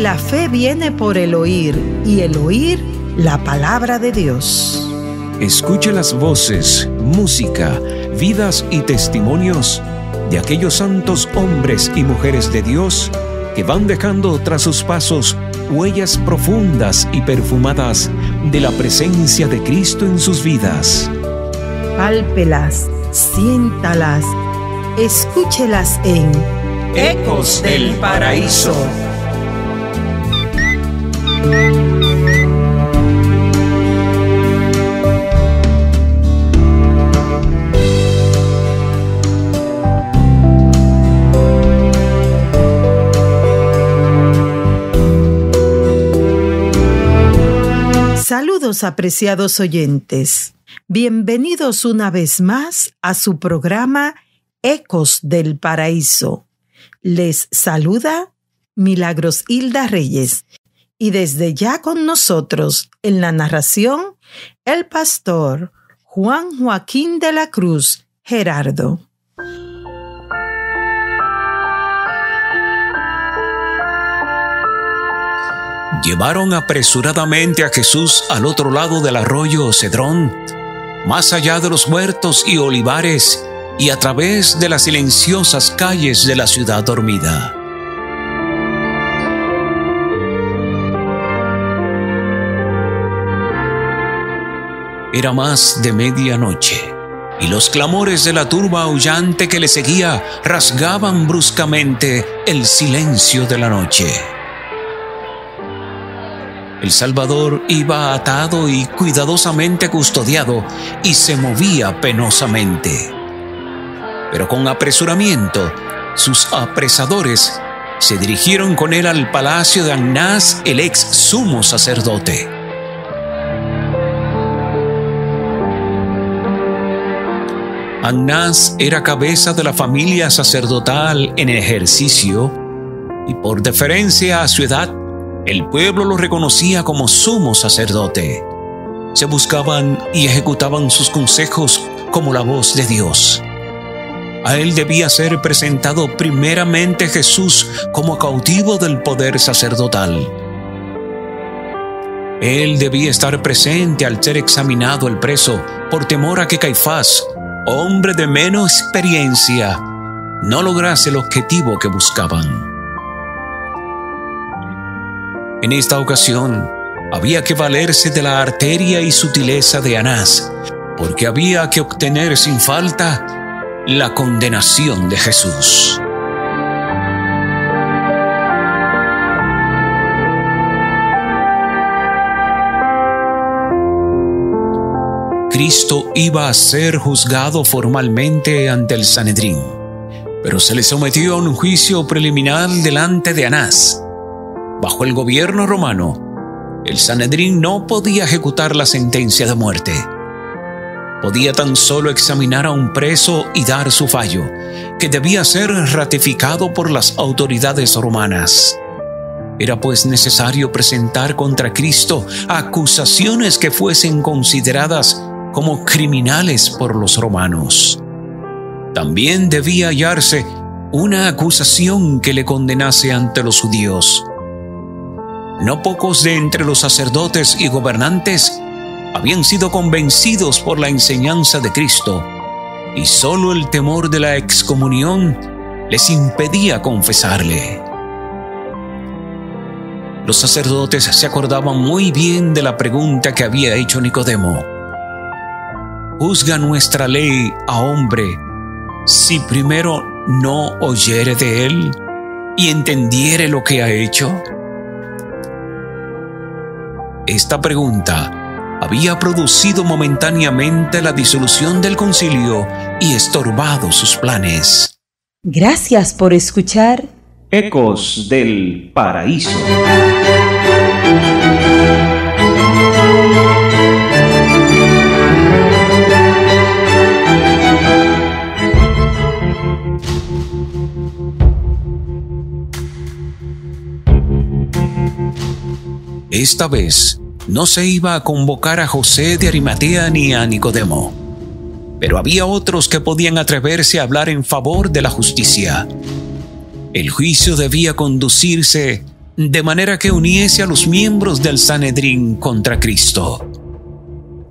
la fe viene por el oír, y el oír la palabra de Dios. Escuche las voces, música, vidas y testimonios de aquellos santos hombres y mujeres de Dios que van dejando tras sus pasos huellas profundas y perfumadas de la presencia de Cristo en sus vidas. Pálpelas, siéntalas, escúchelas en Ecos del Paraíso. Saludos, apreciados oyentes. Bienvenidos una vez más a su programa Ecos del Paraíso. Les saluda Milagros Hilda Reyes y desde ya con nosotros en la narración el pastor Juan Joaquín de la Cruz Gerardo. Llevaron apresuradamente a Jesús al otro lado del arroyo Cedrón, más allá de los huertos y olivares y a través de las silenciosas calles de la ciudad dormida. Era más de medianoche y los clamores de la turba aullante que le seguía rasgaban bruscamente el silencio de la noche. El Salvador iba atado y cuidadosamente custodiado y se movía penosamente. Pero con apresuramiento, sus apresadores se dirigieron con él al palacio de Anás, el ex sumo sacerdote. Anás era cabeza de la familia sacerdotal en ejercicio y por deferencia a su edad, el pueblo lo reconocía como sumo sacerdote. Se buscaban y ejecutaban sus consejos como la voz de Dios. A él debía ser presentado primeramente Jesús como cautivo del poder sacerdotal. Él debía estar presente al ser examinado el preso por temor a que Caifás, hombre de menos experiencia, no lograse el objetivo que buscaban. En esta ocasión, había que valerse de la arteria y sutileza de Anás, porque había que obtener sin falta la condenación de Jesús. Cristo iba a ser juzgado formalmente ante el Sanedrín, pero se le sometió a un juicio preliminar delante de Anás. Bajo el gobierno romano, el Sanedrín no podía ejecutar la sentencia de muerte. Podía tan solo examinar a un preso y dar su fallo, que debía ser ratificado por las autoridades romanas. Era pues necesario presentar contra Cristo acusaciones que fuesen consideradas como criminales por los romanos. También debía hallarse una acusación que le condenase ante los judíos. No pocos de entre los sacerdotes y gobernantes habían sido convencidos por la enseñanza de Cristo, y solo el temor de la excomunión les impedía confesarle. Los sacerdotes se acordaban muy bien de la pregunta que había hecho Nicodemo: ¿juzga nuestra ley a hombre si primero no oyere de él y entendiere lo que ha hecho? Esta pregunta había producido momentáneamente la disolución del concilio y estorbado sus planes. Gracias por escuchar Ecos del Paraíso. Esta vez no se iba a convocar a José de Arimatea ni a Nicodemo, pero había otros que podían atreverse a hablar en favor de la justicia. El juicio debía conducirse de manera que uniese a los miembros del Sanedrín contra Cristo.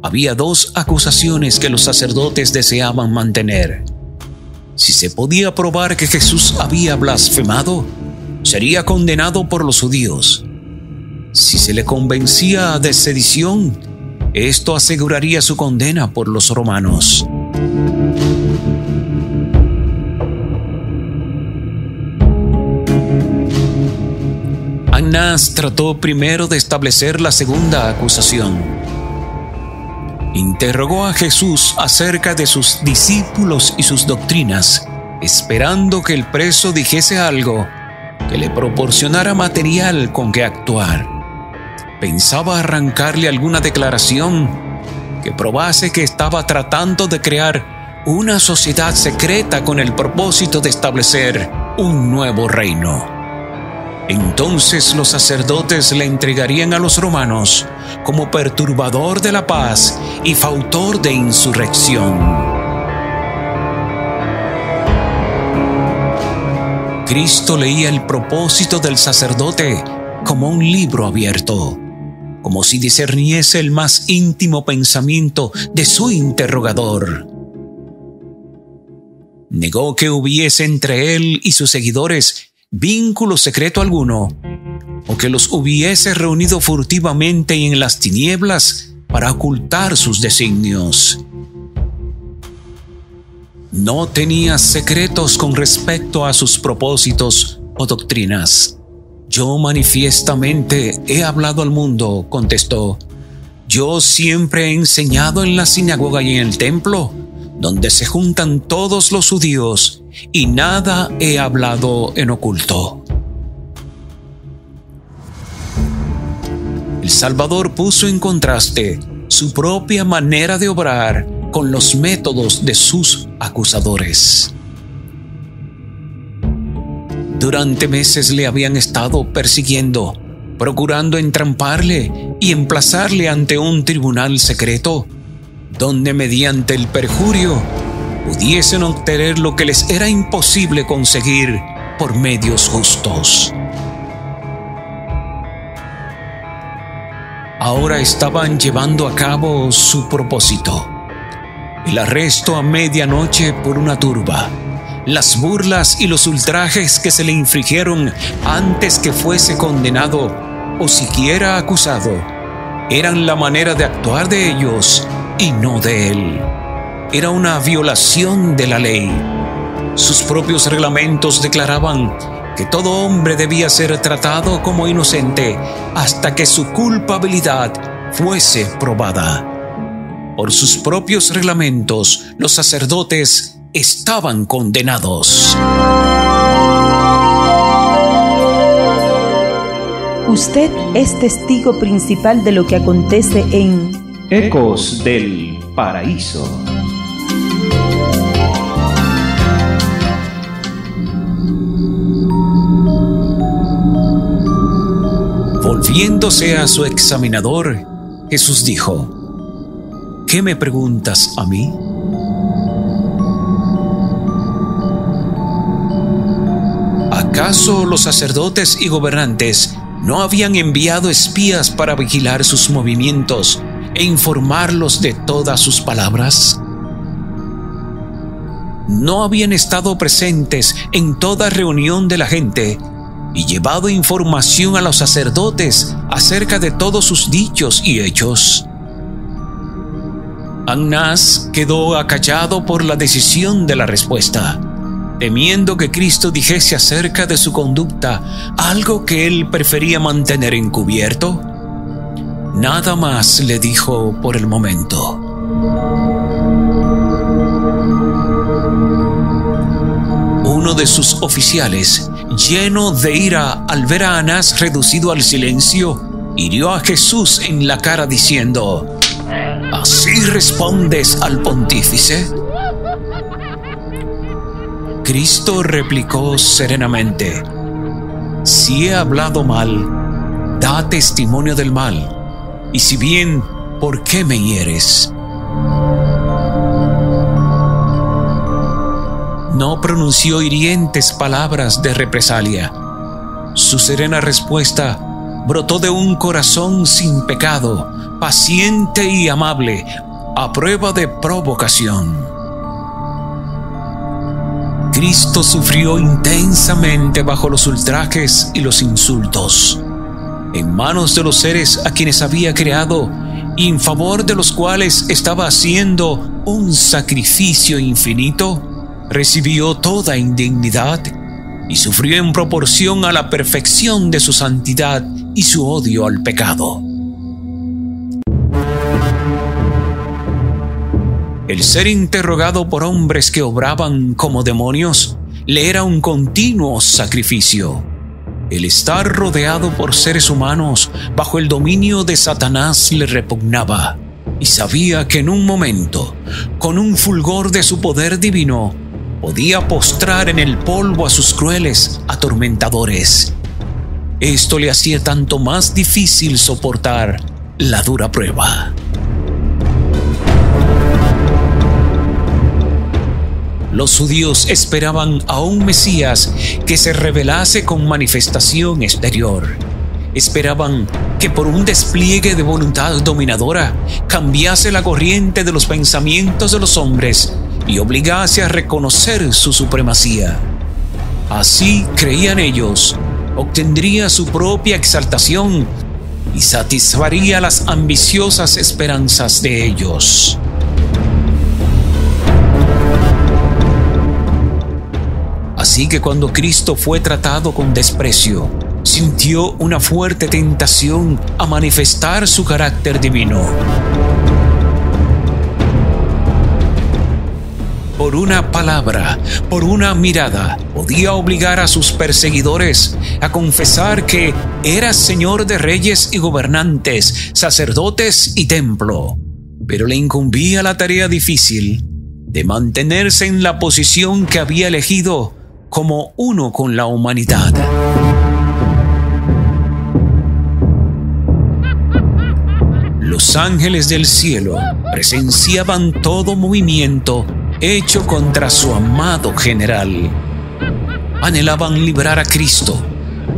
Había dos acusaciones que los sacerdotes deseaban mantener. Si se podía probar que Jesús había blasfemado, sería condenado por los judíos. Si se le convencía de sedición, esto aseguraría su condena por los romanos. Anás trató primero de establecer la segunda acusación. Interrogó a Jesús acerca de sus discípulos y sus doctrinas, esperando que el preso dijese algo que le proporcionara material con que actuar. Pensaba arrancarle alguna declaración que probase que estaba tratando de crear una sociedad secreta con el propósito de establecer un nuevo reino. Entonces los sacerdotes le entregarían a los romanos como perturbador de la paz y fautor de insurrección. Cristo leía el propósito del sacerdote como un libro abierto, como si discerniese el más íntimo pensamiento de su interrogador. Negó que hubiese entre él y sus seguidores vínculo secreto alguno, o que los hubiese reunido furtivamente y en las tinieblas para ocultar sus designios. No tenía secretos con respecto a sus propósitos o doctrinas. Yo manifiestamente he hablado al mundo, contestó. Yo siempre he enseñado en la sinagoga y en el templo, donde se juntan todos los judíos, y nada he hablado en oculto. El Salvador puso en contraste su propia manera de obrar con los métodos de sus acusadores. Durante meses le habían estado persiguiendo, procurando entramparle y emplazarle ante un tribunal secreto, donde mediante el perjurio pudiesen obtener lo que les era imposible conseguir por medios justos. Ahora estaban llevando a cabo su propósito: el arresto a medianoche por una turba, las burlas y los ultrajes que se le infligieron antes que fuese condenado o siquiera acusado, eran la manera de actuar de ellos y no de él. Era una violación de la ley. Sus propios reglamentos declaraban que todo hombre debía ser tratado como inocente hasta que su culpabilidad fuese probada. Por sus propios reglamentos, los sacerdotes estaban condenados. Usted es testigo principal de lo que acontece en Ecos del Paraíso. Volviéndose a su examinador, Jesús dijo: ¿Qué me preguntas a mí? ¿Acaso los sacerdotes y gobernantes no habían enviado espías para vigilar sus movimientos e informarlos de todas sus palabras? ¿No habían estado presentes en toda reunión de la gente y llevado información a los sacerdotes acerca de todos sus dichos y hechos? Anás quedó acallado por la decisión de la respuesta, temiendo que Cristo dijese acerca de su conducta algo que él prefería mantener encubierto. Nada más le dijo por el momento. Uno de sus oficiales, lleno de ira al ver a Anás reducido al silencio, hirió a Jesús en la cara diciendo: ¿Así respondes al pontífice? Cristo replicó serenamente: Si he hablado mal, da testimonio del mal, y si bien, ¿por qué me hieres? No pronunció hirientes palabras de represalia. Su serena respuesta brotó de un corazón sin pecado, paciente y amable, a prueba de provocación. Cristo sufrió intensamente bajo los ultrajes y los insultos, en manos de los seres a quienes había creado y en favor de los cuales estaba haciendo un sacrificio infinito. Recibió toda indignidad y sufrió en proporción a la perfección de su santidad y su odio al pecado. El ser interrogado por hombres que obraban como demonios le era un continuo sacrificio. El estar rodeado por seres humanos bajo el dominio de Satanás le repugnaba, y sabía que en un momento, con un fulgor de su poder divino, podía postrar en el polvo a sus crueles atormentadores. Esto le hacía tanto más difícil soportar la dura prueba. Los judíos esperaban a un Mesías que se revelase con manifestación exterior. Esperaban que por un despliegue de voluntad dominadora cambiase la corriente de los pensamientos de los hombres y obligase a reconocer su supremacía. Así, creían ellos, obtendría su propia exaltación y satisfaría las ambiciosas esperanzas de ellos. Así que cuando Cristo fue tratado con desprecio, sintió una fuerte tentación a manifestar su carácter divino. Por una palabra, por una mirada, podía obligar a sus perseguidores a confesar que era Señor de reyes y gobernantes, sacerdotes y templo. Pero le incumbía la tarea difícil de mantenerse en la posición que había elegido como uno con la humanidad. Los ángeles del cielo presenciaban todo movimiento hecho contra su amado general. Anhelaban librar a Cristo.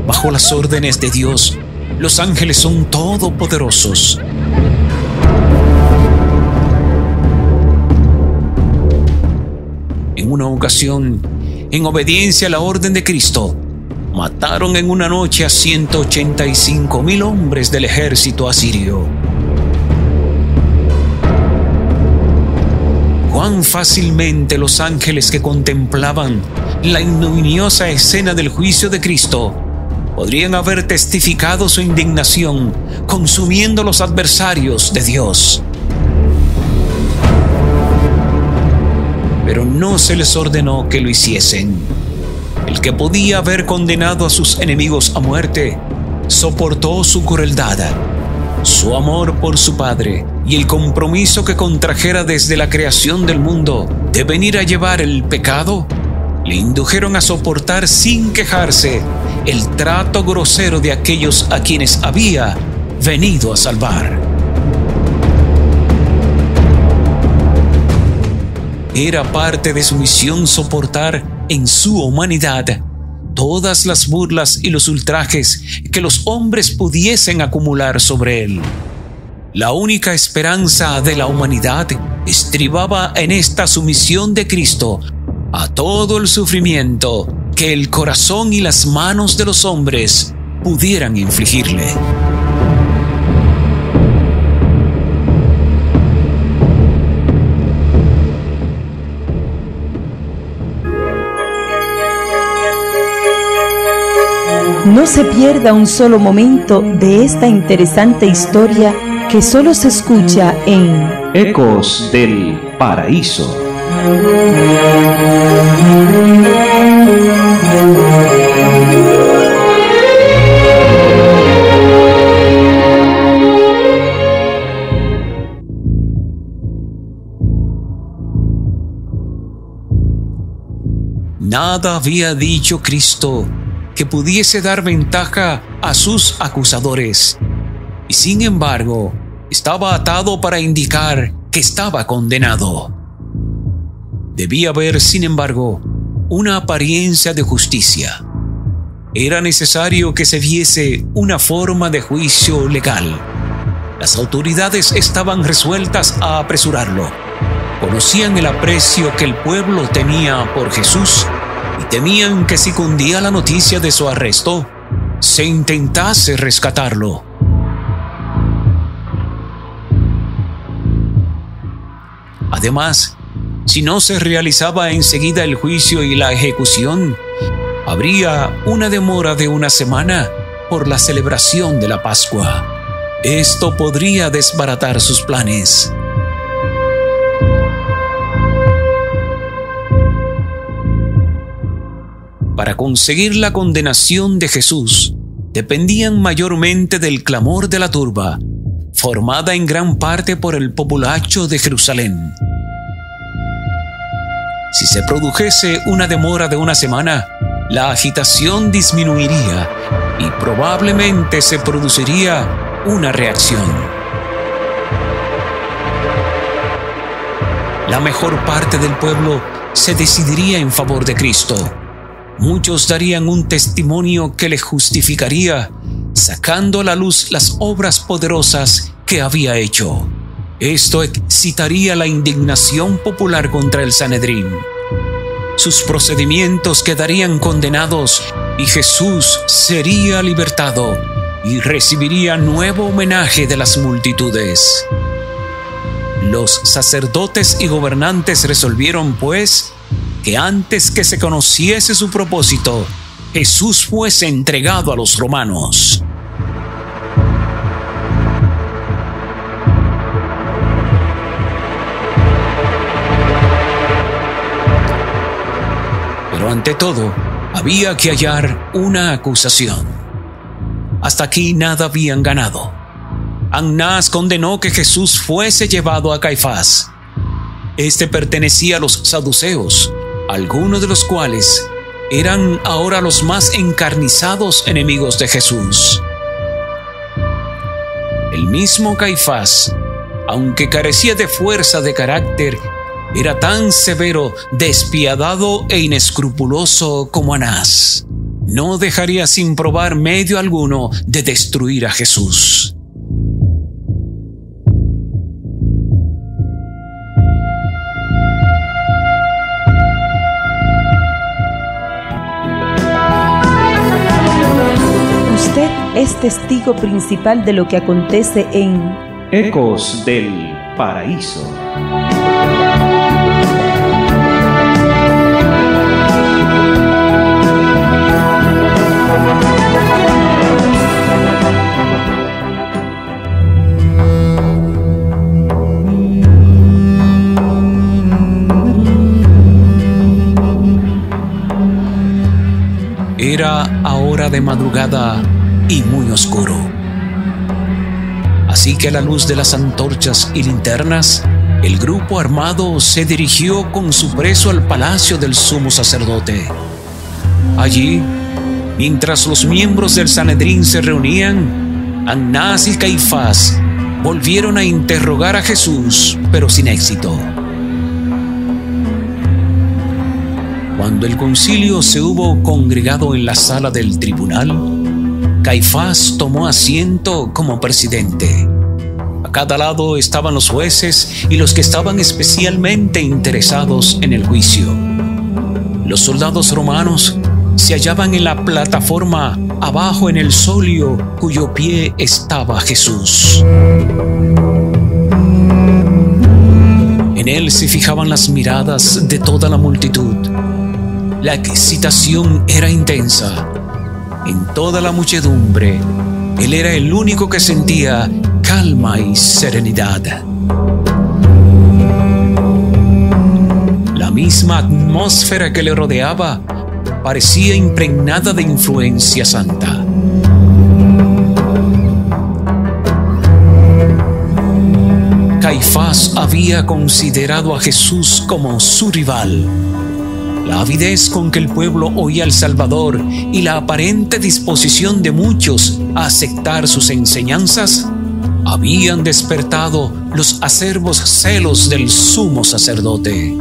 Bajo las órdenes de Dios, los ángeles son todopoderosos. En una ocasión, en obediencia a la orden de Cristo, mataron en una noche a 185,000 hombres del ejército asirio. Cuán fácilmente los ángeles que contemplaban la ignominiosa escena del juicio de Cristo podrían haber testificado su indignación, consumiendo los adversarios de Dios. Pero no se les ordenó que lo hiciesen. El que podía haber condenado a sus enemigos a muerte, soportó su crueldad. Su amor por su Padre y el compromiso que contrajera desde la creación del mundo de venir a llevar el pecado, le indujeron a soportar sin quejarse el trato grosero de aquellos a quienes había venido a salvar. Era parte de su misión soportar en su humanidad todas las burlas y los ultrajes que los hombres pudiesen acumular sobre él. La única esperanza de la humanidad estribaba en esta sumisión de Cristo a todo el sufrimiento que el corazón y las manos de los hombres pudieran infligirle. No se pierda un solo momento de esta interesante historia que solo se escucha en Ecos del Paraíso. Nada había dicho Cristo que pudiese dar ventaja a sus acusadores, y sin embargo, estaba atado para indicar que estaba condenado. Debía haber, sin embargo, una apariencia de justicia. era necesario que se viese una forma de juicio legal. Las autoridades estaban resueltas a apresurarlo. Conocían el aprecio que el pueblo tenía por Jesús y temían que si cundía la noticia de su arresto, se intentase rescatarlo. Además, si no se realizaba enseguida el juicio y la ejecución, habría una demora de una semana por la celebración de la Pascua. Esto podría desbaratar sus planes. Para conseguir la condenación de Jesús, dependían mayormente del clamor de la turba, formada en gran parte por el populacho de Jerusalén. Si se produjese una demora de una semana, la agitación disminuiría y probablemente se produciría una reacción. La mejor parte del pueblo se decidiría en favor de Cristo. Muchos darían un testimonio que le justificaría, sacando a la luz las obras poderosas que había hecho. Esto excitaría la indignación popular contra el Sanedrín. Sus procedimientos quedarían condenados y Jesús sería libertado y recibiría nuevo homenaje de las multitudes. Los sacerdotes y gobernantes resolvieron, pues, que antes que se conociese su propósito, Jesús fuese entregado a los romanos. Pero ante todo, había que hallar una acusación. Hasta aquí nada habían ganado. Anás condenó que Jesús fuese llevado a Caifás. Este pertenecía a los saduceos, algunos de los cuales eran ahora los más encarnizados enemigos de Jesús. El mismo Caifás, aunque carecía de fuerza de carácter, era tan severo, despiadado e inescrupuloso como Anás. No dejaría sin probar medio alguno de destruir a Jesús. Usted es testigo principal de lo que acontece en Ecos del Paraíso. Era ahora de madrugada y muy oscuro. Así que a la luz de las antorchas y linternas, el grupo armado se dirigió con su preso al palacio del sumo sacerdote. Allí, mientras los miembros del Sanedrín se reunían, Anás y Caifás volvieron a interrogar a Jesús, pero sin éxito. Cuando el concilio se hubo congregado en la sala del tribunal, Caifás tomó asiento como presidente. A cada lado estaban los jueces y los que estaban especialmente interesados en el juicio. Los soldados romanos se hallaban en la plataforma abajo en el solio cuyo pie estaba Jesús. En él se fijaban las miradas de toda la multitud. La excitación era intensa. En toda la muchedumbre, él era el único que sentía calma y serenidad. La misma atmósfera que le rodeaba parecía impregnada de influencia santa. Caifás había considerado a Jesús como su rival. La avidez con que el pueblo oía al Salvador y la aparente disposición de muchos a aceptar sus enseñanzas habían despertado los acerbos celos del sumo sacerdote.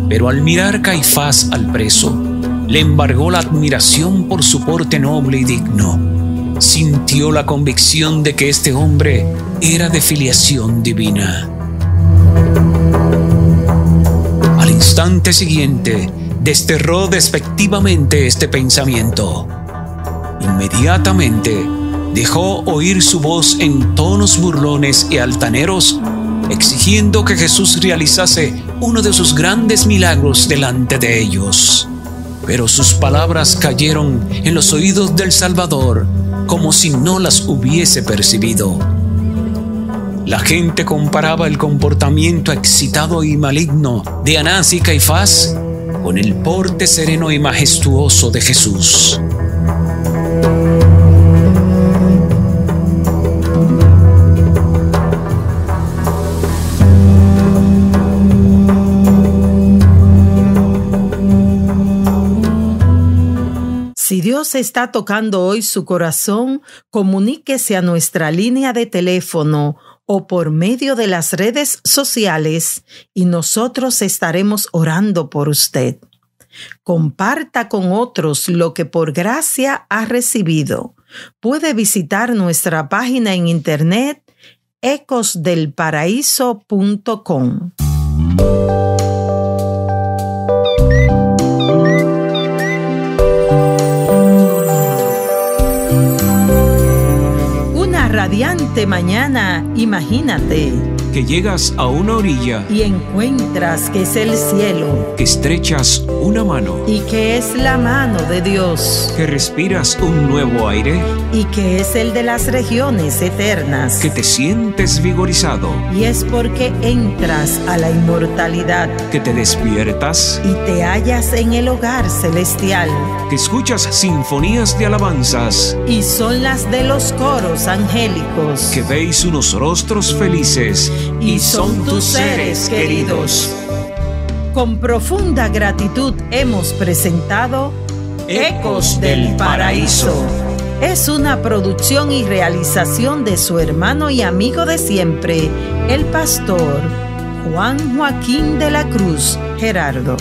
Pero al mirar Caifás al preso, le embargó la admiración por su porte noble y digno. Sintió la convicción de que este hombre era de filiación divina. Al instante siguiente, desterró despectivamente este pensamiento. Inmediatamente, dejó oír su voz en tonos burlones y altaneros, exigiendo que Jesús realizase uno de sus grandes milagros delante de ellos. Pero sus palabras cayeron en los oídos del Salvador como si no las hubiese percibido. La gente comparaba el comportamiento excitado y maligno de Anás y Caifás con el porte sereno y majestuoso de Jesús. Si Dios está tocando hoy su corazón, comuníquese a nuestra línea de teléfono o por medio de las redes sociales y nosotros estaremos orando por usted. Comparta con otros lo que por gracia ha recibido. Puede visitar nuestra página en internet ecosdelparaíso.com. Radiante mañana, imagínate que llegas a una orilla y encuentras que es el cielo, que estrechas una mano y que es la mano de Dios, que respiras un nuevo aire y que es el de las regiones eternas, que te sientes vigorizado y es porque entras a la inmortalidad, que te despiertas y te hallas en el hogar celestial, que escuchas sinfonías de alabanzas y son las de los coros angélicos, que veis unos rostros felices y son tus seres queridos. Con profunda gratitud hemos presentado Ecos del Paraíso. Es una producción y realización de su hermano y amigo de siempre, el pastor Juan Joaquín de la Cruz Gerardo.